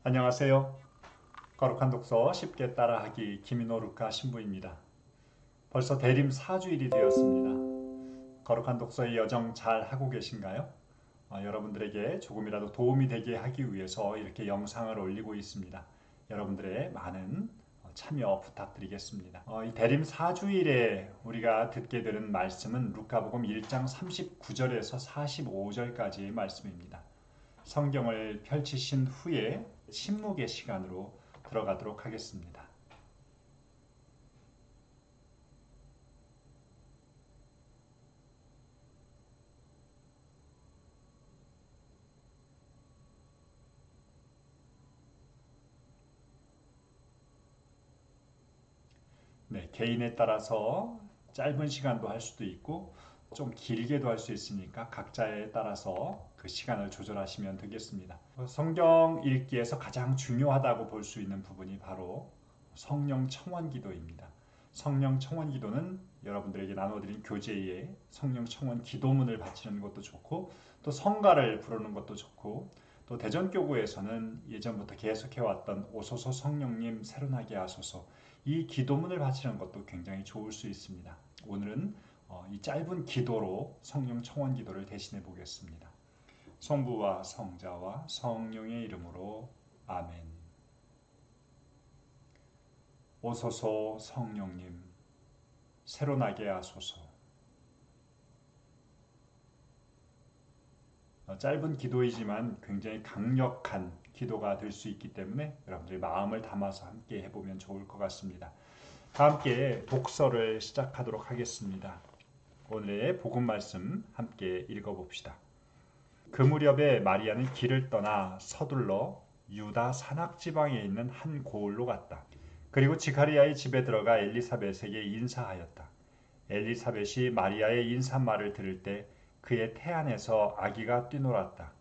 안녕하세요. 거룩한 독서 쉽게 따라하기 김인호 루카 신부입니다. 벌써 대림 4주일이 되었습니다. 거룩한 독서의 여정 잘 하고 계신가요? 여러분들에게 조금이라도 도움이 되게 하기 위해서 이렇게 영상을 올리고 있습니다. 여러분들의 많은 참여 부탁드리겠습니다. 이 대림 4주일에 우리가 듣게 되는 말씀은 루카복음 1장 39절에서 45절까지의 말씀입니다. 성경을 펼치신 후에 침묵의 시간으로 들어가도록 하겠습니다. 네, 개인에 따라서 짧은 시간도 할 수도 있고 좀 길게도 할 수 있으니까 각자에 따라서 그 시간을 조절하시면 되겠습니다. 성경 읽기에서 가장 중요하다고 볼 수 있는 부분이 바로 성령 청원 기도입니다. 성령 청원 기도는 여러분들에게 나눠드린 교제에 성령 청원 기도문을 바치는 것도 좋고 또 성가를 부르는 것도 좋고 또 대전교구에서는 예전부터 계속해왔던 오소서 성령님 새로나게 하소서 이 기도문을 바치는 것도 굉장히 좋을 수 있습니다. 오늘은 이 짧은 기도로 성령 청원 기도를 대신해 보겠습니다. 성부와 성자와 성령의 이름으로 아멘. 오소서 성령님 새로나게 하소서. 짧은 기도이지만 굉장히 강력한 기도가 될 수 있기 때문에 여러분들이 마음을 담아서 함께 해보면 좋을 것 같습니다. 다 함께 독서를 시작하도록 하겠습니다. 오늘의 복음 말씀 함께 읽어봅시다. 그 무렵에 마리아는 길을 떠나 서둘러 유다 산악지방에 있는 한 고을로 갔다. 그리고 지카리아의 집에 들어가 엘리사벳에게 인사하였다. 엘리사벳이 마리아의 인사말을 들을 때 그의 태안에서 아기가 뛰놀았다.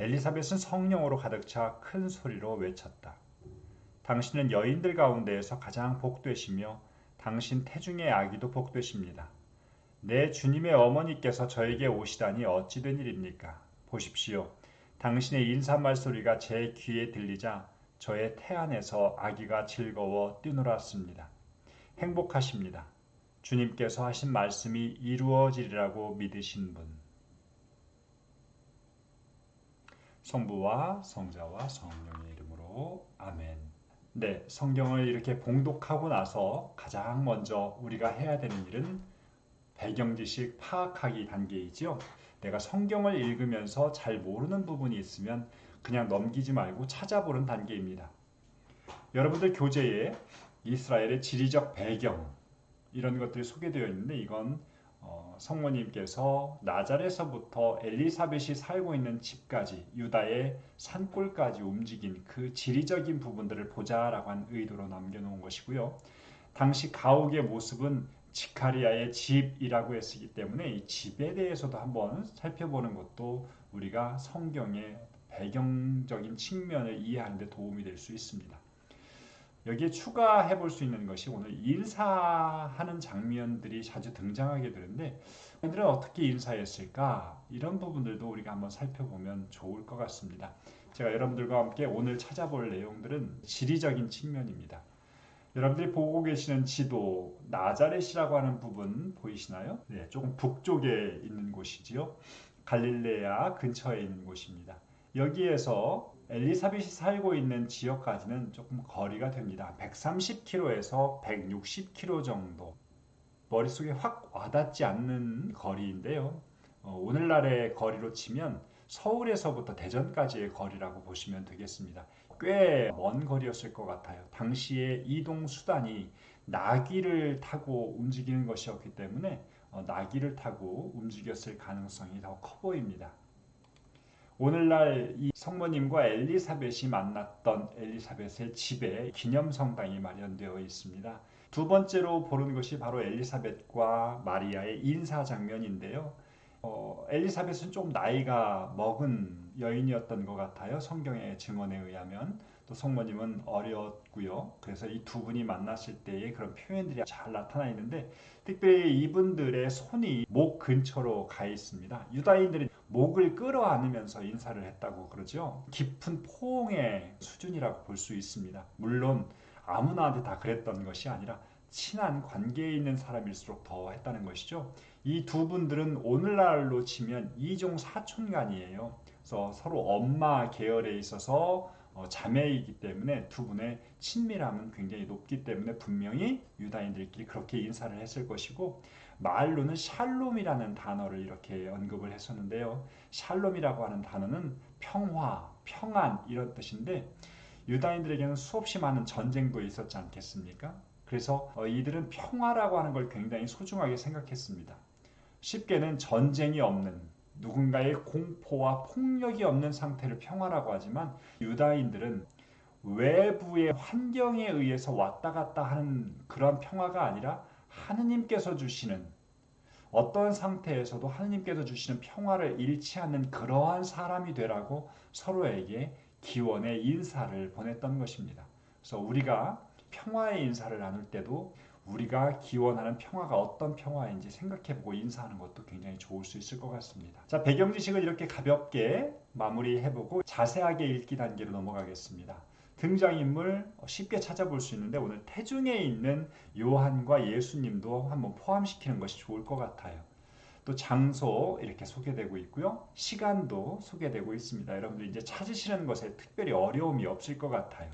엘리사벳은 성령으로 가득 차 큰 소리로 외쳤다. 당신은 여인들 가운데에서 가장 복되시며 당신 태중의 아기도 복되십니다. 내 주님의 어머니께서 저에게 오시다니 어찌 된 일입니까? 보십시오. 당신의 인사말 소리가 제 귀에 들리자 저의 태안에서 아기가 즐거워 뛰놀았습니다. 행복하십니다. 주님께서 하신 말씀이 이루어지리라고 믿으신 분. 성부와 성자와 성령의 이름으로 아멘. 네, 성경을 이렇게 봉독하고 나서 가장 먼저 우리가 해야 되는 일은 배경 지식 파악하기 단계이죠. 내가 성경을 읽으면서 잘 모르는 부분이 있으면 그냥 넘기지 말고 찾아보는 단계입니다. 여러분들 교재에 이스라엘의 지리적 배경 이런 것들이 소개되어 있는데 이건 성모님께서 나잘에서부터 엘리사벳이 살고 있는 집까지 유다의 산골까지 움직인 그 지리적인 부분들을 보자라고 한 의도로 남겨놓은 것이고요. 당시 가옥의 모습은 지카리아의 집이라고 했기 때문에 이 집에 대해서도 한번 살펴보는 것도 우리가 성경의 배경적인 측면을 이해하는 데 도움이 될 수 있습니다. 여기에 추가해 볼 수 있는 것이 오늘 인사하는 장면들이 자주 등장하게 되는데 그들은 어떻게 인사했을까? 이런 부분들도 우리가 한번 살펴보면 좋을 것 같습니다. 제가 여러분들과 함께 오늘 찾아볼 내용들은 지리적인 측면입니다. 여러분들이 보고 계시는 지도 나자렛이라고 하는 부분 보이시나요? 네, 조금 북쪽에 있는 곳이지요. 갈릴레아 근처에 있는 곳입니다. 여기에서 엘리사벳이 살고 있는 지역까지는 조금 거리가 됩니다. 130km에서 160km 정도. 머릿속에 확 와닿지 않는 거리인데요. 오늘날의 거리로 치면 서울에서부터 대전까지의 거리라고 보시면 되겠습니다. 꽤 먼 거리였을 것 같아요. 당시에 이동 수단이 나귀를 타고 움직이는 것이었기 때문에 나귀를 타고 움직였을 가능성이 더 커 보입니다. 오늘날 이 성모님과 엘리사벳이 만났던 엘리사벳의 집에 기념성당이 마련되어 있습니다. 두 번째로 보는 것이 바로 엘리사벳과 마리아의 인사 장면인데요. 엘리사벳은 좀 나이가 먹은 여인이었던 것 같아요. 성경의 증언에 의하면. 또 성모님은 어렸고요. 그래서 이 두 분이 만났을 때의 그런 표현들이 잘 나타나 있는데 특별히 이분들의 손이 목 근처로 가 있습니다. 유다인들은 목을 끌어안으면서 인사를 했다고 그러죠. 깊은 포옹의 수준이라고 볼 수 있습니다. 물론 아무나한테 다 그랬던 것이 아니라 친한 관계에 있는 사람일수록 더 했다는 것이죠. 이 두 분들은 오늘날로 치면 이종 사촌간이에요. 그래서 서로 엄마 계열에 있어서 자매이기 때문에 두 분의 친밀함은 굉장히 높기 때문에 분명히 유다인들끼리 그렇게 인사를 했을 것이고, 말로는 샬롬이라는 단어를 이렇게 언급을 했었는데요. 샬롬이라고 하는 단어는 평화, 평안 이런 뜻인데, 유다인들에게는 수없이 많은 전쟁도 있었지 않겠습니까? 그래서 이들은 평화라고 하는 걸 굉장히 소중하게 생각했습니다. 쉽게는 전쟁이 없는, 누군가의 공포와 폭력이 없는 상태를 평화라고 하지만, 유다인들은 외부의 환경에 의해서 왔다 갔다 하는 그런 평화가 아니라 하느님께서 주시는, 어떤 상태에서도 하느님께서 주시는 평화를 잃지 않는 그러한 사람이 되라고 서로에게 기원의 인사를 보냈던 것입니다. 그래서 우리가 평화의 인사를 나눌 때도 우리가 기원하는 평화가 어떤 평화인지 생각해보고 인사하는 것도 굉장히 좋을 수 있을 것 같습니다. 자, 배경 지식을 이렇게 가볍게 마무리해보고 자세하게 읽기 단계로 넘어가겠습니다. 등장인물 쉽게 찾아볼 수 있는데 오늘 태중에 있는 요한과 예수님도 한번 포함시키는 것이 좋을 것 같아요. 또 장소 이렇게 소개되고 있고요. 시간도 소개되고 있습니다. 여러분들 이제 찾으시는 것에 특별히 어려움이 없을 것 같아요.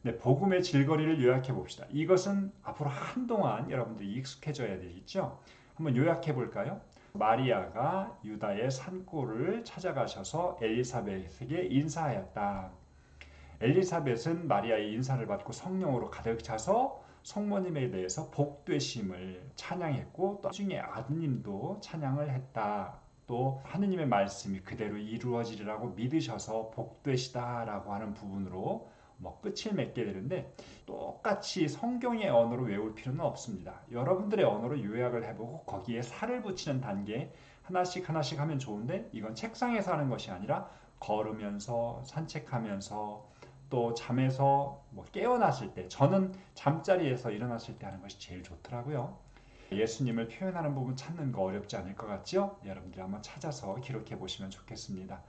네, 복음의 질거리를 요약해 봅시다. 이것은 앞으로 한동안 여러분들이 익숙해져야 되겠죠. 한번 요약해 볼까요? 마리아가 유다의 산골을 찾아가셔서 엘리사벳에게 인사하였다. 엘리사벳은 마리아의 인사를 받고 성령으로 가득 차서 성모님에 대해서 복되심을 찬양했고, 또 나중에 아드님도 찬양을 했다. 또 하느님의 말씀이 그대로 이루어지리라고 믿으셔서 복되시다라고 하는 부분으로 끝을 맺게 되는데, 똑같이 성경의 언어로 외울 필요는 없습니다. 여러분들의 언어로 요약을 해보고 거기에 살을 붙이는 단계 하나씩 하나씩 하면 좋은데, 이건 책상에서 하는 것이 아니라 걸으면서 산책하면서 또 잠에서 깨어났을 때, 저는 잠자리에서 일어났을 때 하는 것이 제일 좋더라고요. 예수님을 표현하는 부분 찾는 거 어렵지 않을 것 같죠? 여러분들이 한번 찾아서 기록해 보시면 좋겠습니다.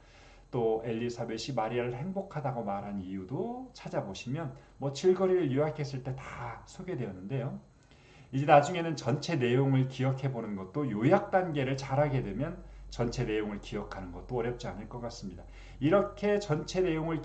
또 엘리사벳이 마리아를 행복하다고 말한 이유도 찾아보시면 질거리를 요약했을 때 다 소개되었는데요. 이제 나중에는 전체 내용을 기억해 보는 것도, 요약 단계를 잘하게 되면 전체 내용을 기억하는 것도 어렵지 않을 것 같습니다. 이렇게 전체 내용을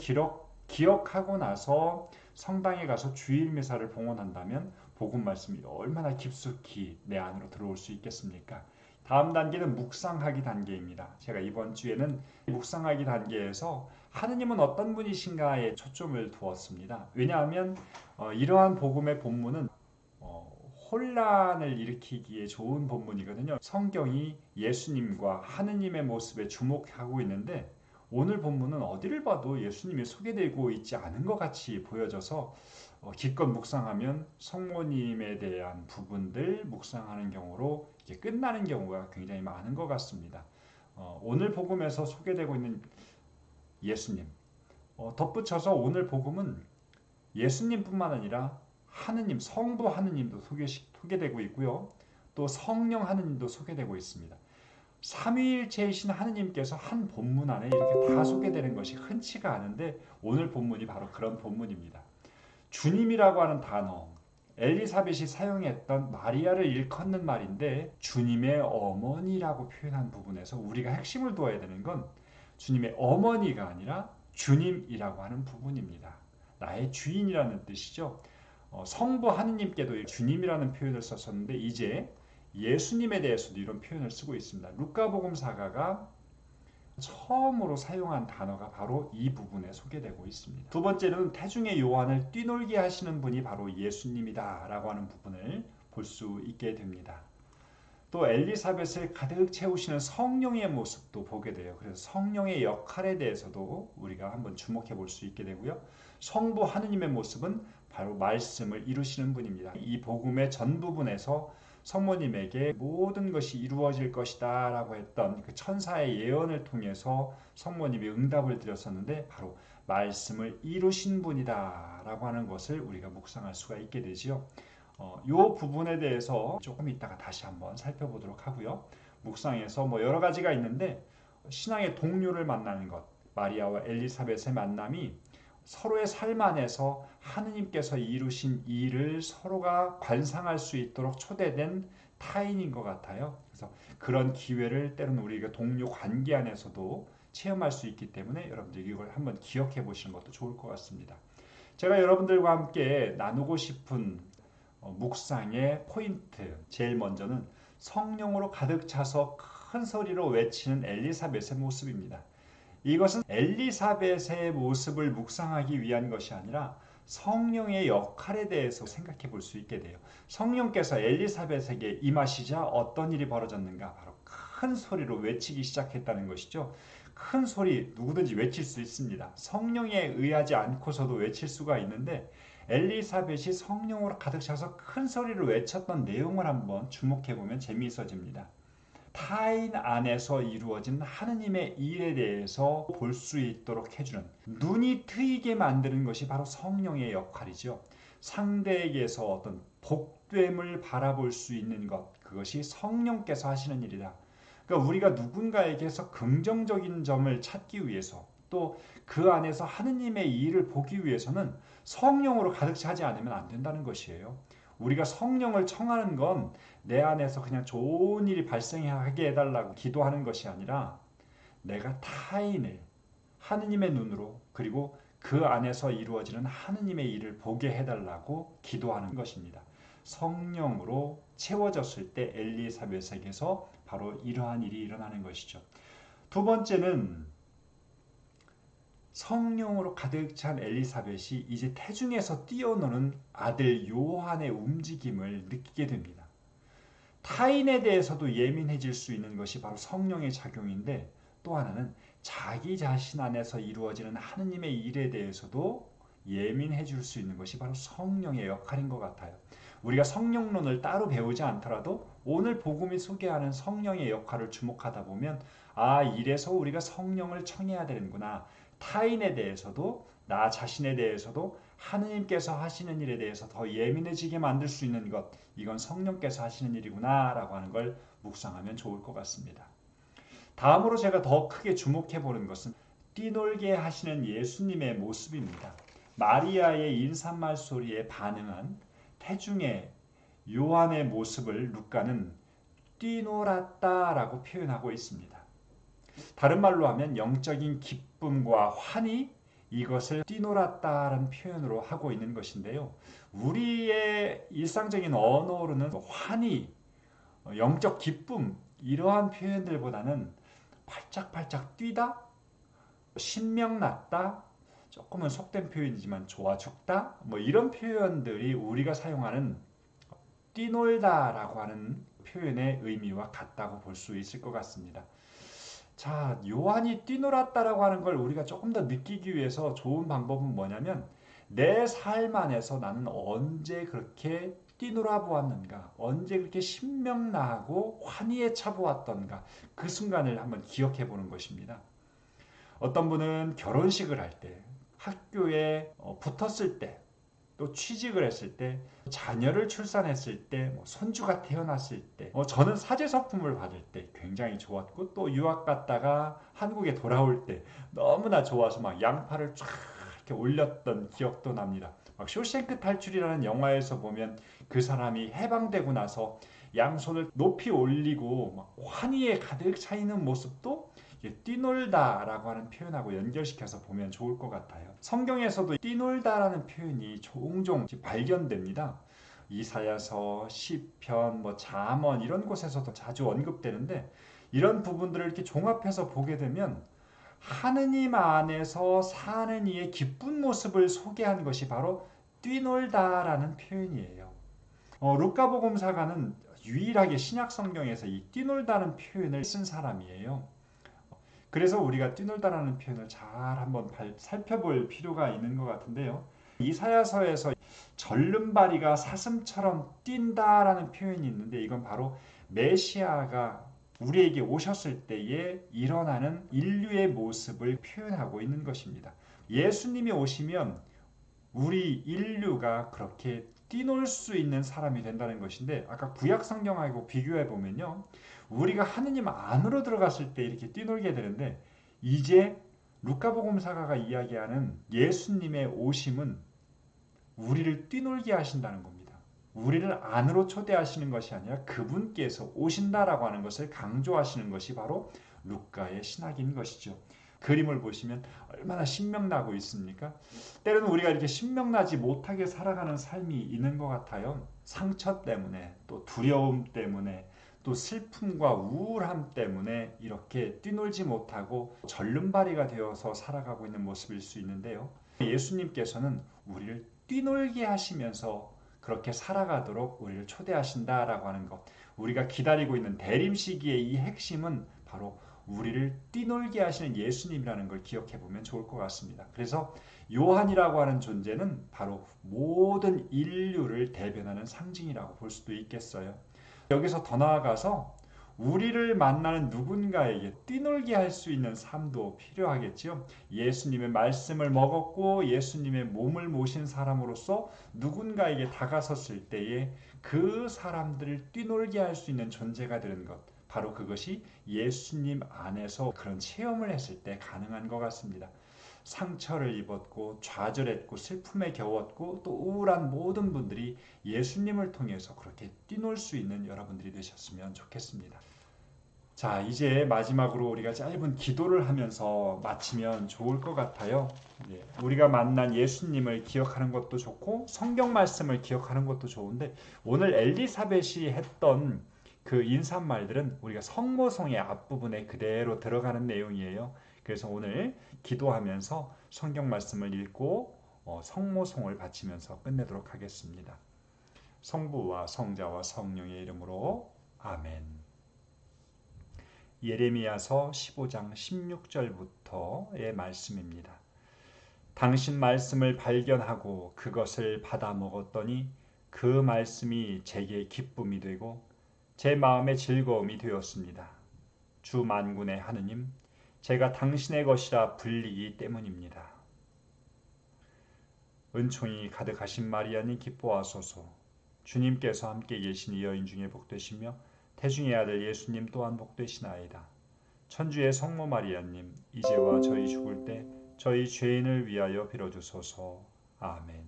기억하고 나서 성당에 가서 주일 미사를 봉헌한다면 복음 말씀이 얼마나 깊숙이 내 안으로 들어올 수 있겠습니까? 다음 단계는 묵상하기 단계입니다. 제가 이번 주에는 묵상하기 단계에서 하느님은 어떤 분이신가에 초점을 두었습니다. 왜냐하면 이러한 복음의 본문은 혼란을 일으키기에 좋은 본문이거든요. 성경이 예수님과 하느님의 모습에 주목하고 있는데, 오늘 본문은 어디를 봐도 예수님이 소개되고 있지 않은 것 같이 보여져서 기껏 묵상하면 성모님에 대한 부분들 묵상하는 경우로 이게 끝나는 경우가 굉장히 많은 것 같습니다. 오늘 복음에서 소개되고 있는 예수님, 덧붙여서 오늘 복음은 예수님뿐만 아니라 하느님, 성부 하느님도 소개되고 있고요. 또 성령 하느님도 소개되고 있습니다. 삼위일체이신 하느님께서 한 본문 안에 이렇게 다 소개되는 것이 흔치가 않은데, 오늘 본문이 바로 그런 본문입니다. 주님이라고 하는 단어, 엘리사벳이 사용했던 마리아를 일컫는 말인데, 주님의 어머니라고 표현한 부분에서 우리가 핵심을 두어야 되는 건 주님의 어머니가 아니라 주님이라고 하는 부분입니다. 나의 주인이라는 뜻이죠. 성부 하느님께도 주님이라는 표현을 썼었는데, 이제 예수님에 대해서도 이런 표현을 쓰고 있습니다. 루카복음 사가가 처음으로 사용한 단어가 바로 이 부분에 소개되고 있습니다. 두 번째로는 태중의 요한을 뛰놀게 하시는 분이 바로 예수님이다 라고 하는 부분을 볼 수 있게 됩니다. 또 엘리사벳을 가득 채우시는 성령의 모습도 보게 돼요. 그래서 성령의 역할에 대해서도 우리가 한번 주목해 볼 수 있게 되고요. 성부 하느님의 모습은 바로 말씀을 이루시는 분입니다. 이 복음의 전 부분에서 성모님에게 모든 것이 이루어질 것이다 라고 했던 그 천사의 예언을 통해서 성모님이 응답을 드렸었는데, 바로 말씀을 이루신 분이다 라고 하는 것을 우리가 묵상할 수가 있게 되지요. 이 부분에 대해서 조금 이따가 다시 한번 살펴보도록 하고요. 묵상에서 여러 가지가 있는데 신앙의 동료를 만나는 것, 마리아와 엘리사벳의 만남이 서로의 삶 안에서 하느님께서 이루신 일을 서로가 관상할 수 있도록 초대된 타인인 것 같아요. 그래서 그런 기회를 때로는 우리가 동료 관계 안에서도 체험할 수 있기 때문에 여러분들 이걸 한번 기억해 보시는 것도 좋을 것 같습니다. 제가 여러분들과 함께 나누고 싶은 묵상의 포인트, 제일 먼저는 성령으로 가득 차서 큰 소리로 외치는 엘리사벳의 모습입니다. 이것은 엘리사벳의 모습을 묵상하기 위한 것이 아니라 성령의 역할에 대해서 생각해 볼 수 있게 돼요. 성령께서 엘리사벳에게 임하시자 어떤 일이 벌어졌는가? 바로 큰 소리로 외치기 시작했다는 것이죠. 큰 소리 누구든지 외칠 수 있습니다. 성령에 의하지 않고서도 외칠 수가 있는데 엘리사벳이 성령으로 가득 차서 큰 소리로 외쳤던 내용을 한번 주목해 보면 재미있어집니다. 타인 안에서 이루어진 하느님의 일에 대해서 볼 수 있도록 해주는, 눈이 트이게 만드는 것이 바로 성령의 역할이죠. 상대에게서 어떤 복됨을 바라볼 수 있는 것, 그것이 성령께서 하시는 일이다. 그러니까 우리가 누군가에게서 긍정적인 점을 찾기 위해서, 또 그 안에서 하느님의 일을 보기 위해서는 성령으로 가득 차지 않으면 안 된다는 것이에요. 우리가 성령을 청하는 건 내 안에서 그냥 좋은 일이 발생하게 해달라고 기도하는 것이 아니라 내가 타인을 하느님의 눈으로, 그리고 그 안에서 이루어지는 하느님의 일을 보게 해달라고 기도하는 것입니다. 성령으로 채워졌을 때 엘리사벳에게서 바로 이러한 일이 일어나는 것이죠. 두 번째는 성령으로 가득 찬 엘리사벳이 이제 태중에서 뛰어노는 아들 요한의 움직임을 느끼게 됩니다. 타인에 대해서도 예민해질 수 있는 것이 바로 성령의 작용인데, 또 하나는 자기 자신 안에서 이루어지는 하느님의 일에 대해서도 예민해 줄 수 있는 것이 바로 성령의 역할인 것 같아요. 우리가 성령론을 따로 배우지 않더라도 오늘 복음이 소개하는 성령의 역할을 주목하다 보면 이래서 우리가 성령을 청해야 되는구나. 타인에 대해서도 나 자신에 대해서도 하느님께서 하시는 일에 대해서 더 예민해지게 만들 수 있는 것, 이건 성령께서 하시는 일이구나 라고 하는 걸 묵상하면 좋을 것 같습니다. 다음으로 제가 더 크게 주목해 보는 것은 뛰놀게 하시는 예수님의 모습입니다. 마리아의 인사말 소리에 반응한 태중의 요한의 모습을 루카는 뛰놀았다라고 표현하고 있습니다. 다른 말로 하면 영적인 기쁨과 환희, 이것을 뛰놀았다라는 표현으로 하고 있는 것인데요. 우리의 일상적인 언어로는 환희, 영적 기쁨, 이러한 표현들보다는 팔짝팔짝 뛰다, 신명났다, 조금은 속된 표현이지만 좋아 죽다, 이런 표현들이 우리가 사용하는 뛰놀다라고 하는 표현의 의미와 같다고 볼 수 있을 것 같습니다. 자, 요한이 뛰놀았다라고 하는 걸 우리가 조금 더 느끼기 위해서 좋은 방법은 뭐냐면, 내 삶 안에서 나는 언제 그렇게 뛰놀아 보았는가, 언제 그렇게 신명나고 환희에 차보았던가, 그 순간을 한번 기억해 보는 것입니다. 어떤 분은 결혼식을 할 때, 학교에 붙었을 때, 또 취직을 했을 때, 자녀를 출산했을 때, 손주가 태어났을 때, 저는 사제서품을 받을 때 굉장히 좋았고, 또 유학 갔다가 한국에 돌아올 때 너무나 좋아서 막 양팔을 쫙 이렇게 올렸던 기억도 납니다. 막 쇼생크 탈출이라는 영화에서 보면 그 사람이 해방되고 나서 양손을 높이 올리고 막 환희에 가득 차 있는 모습도 뛰놀다라고 하는 표현하고 연결시켜서 보면 좋을 것 같아요. 성경에서도 뛰놀다라는 표현이 종종 발견됩니다. 이사야서, 시편, 잠언 이런 곳에서도 자주 언급되는데, 이런 부분들을 이렇게 종합해서 보게 되면 하느님 안에서 사는 이의 기쁜 모습을 소개한 것이 바로 뛰놀다라는 표현이에요. 루카복음사가는 유일하게 신약 성경에서 이 뛰놀다는 표현을 쓴 사람이에요. 그래서 우리가 뛰놀다라는 표현을 잘 한번 살펴볼 필요가 있는 것 같은데요. 이사야서에서 절름발이가 사슴처럼 뛴다라는 표현이 있는데, 이건 바로 메시아가 우리에게 오셨을 때에 일어나는 인류의 모습을 표현하고 있는 것입니다. 예수님이 오시면 우리 인류가 그렇게 뛰놀 수 있는 사람이 된다는 것인데, 아까 구약 성경하고 비교해 보면요, 우리가 하느님 안으로 들어갔을 때 이렇게 뛰놀게 되는데, 이제 루카복음사가가 이야기하는 예수님의 오심은 우리를 뛰놀게 하신다는 겁니다. 우리를 안으로 초대하시는 것이 아니라 그분께서 오신다라고 하는 것을 강조하시는 것이 바로 루카의 신학인 것이죠. 그림을 보시면 얼마나 신명나고 있습니까? 때로는 우리가 이렇게 신명나지 못하게 살아가는 삶이 있는 것 같아요. 상처 때문에, 또 두려움 때문에, 또 슬픔과 우울함 때문에 이렇게 뛰놀지 못하고 절름발이가 되어서 살아가고 있는 모습일 수 있는데요. 예수님께서는 우리를 뛰놀게 하시면서 그렇게 살아가도록 우리를 초대하신다라고 하는 것. 우리가 기다리고 있는 대림 시기의 이 핵심은 바로 우리를 뛰놀게 하시는 예수님이라는 걸 기억해 보면 좋을 것 같습니다. 그래서 요한이라고 하는 존재는 바로 모든 인류를 대변하는 상징이라고 볼 수도 있겠어요. 여기서 더 나아가서 우리를 만나는 누군가에게 뛰놀게 할 수 있는 삶도 필요하겠지요. 예수님의 말씀을 먹었고 예수님의 몸을 모신 사람으로서 누군가에게 다가섰을 때에 그 사람들을 뛰놀게 할 수 있는 존재가 되는 것. 바로 그것이 예수님 안에서 그런 체험을 했을 때 가능한 것 같습니다. 상처를 입었고 좌절했고 슬픔에 겨웠고 또 우울한 모든 분들이 예수님을 통해서 그렇게 뛰놀 수 있는 여러분들이 되셨으면 좋겠습니다. 자, 이제 마지막으로 우리가 짧은 기도를 하면서 마치면 좋을 것 같아요. 우리가 만난 예수님을 기억하는 것도 좋고 성경 말씀을 기억하는 것도 좋은데, 오늘 엘리사벳이 했던 그 인사말들은 우리가 성모성의 앞부분에 그대로 들어가는 내용이에요. 그래서 오늘 기도하면서 성경 말씀을 읽고 성모성을 바치면서 끝내도록 하겠습니다. 성부와 성자와 성령의 이름으로 아멘. 예레미야서 15장 16절부터의 말씀입니다. 당신 말씀을 발견하고 그것을 받아 먹었더니 그 말씀이 제게 기쁨이 되고 제 마음의 즐거움이 되었습니다. 주 만군의 하느님, 제가 당신의 것이라 불리기 때문입니다. 은총이 가득하신 마리아님 기뻐하소서. 주님께서 함께 계신 이 여인 중에 복되시며 태중의 아들 예수님 또한 복되시나이다. 천주의 성모 마리아님, 이제와 저희 죽을 때 저희 죄인을 위하여 빌어주소서. 아멘.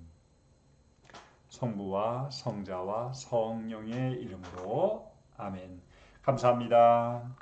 성부와 성자와 성령의 이름으로 아멘. 감사합니다.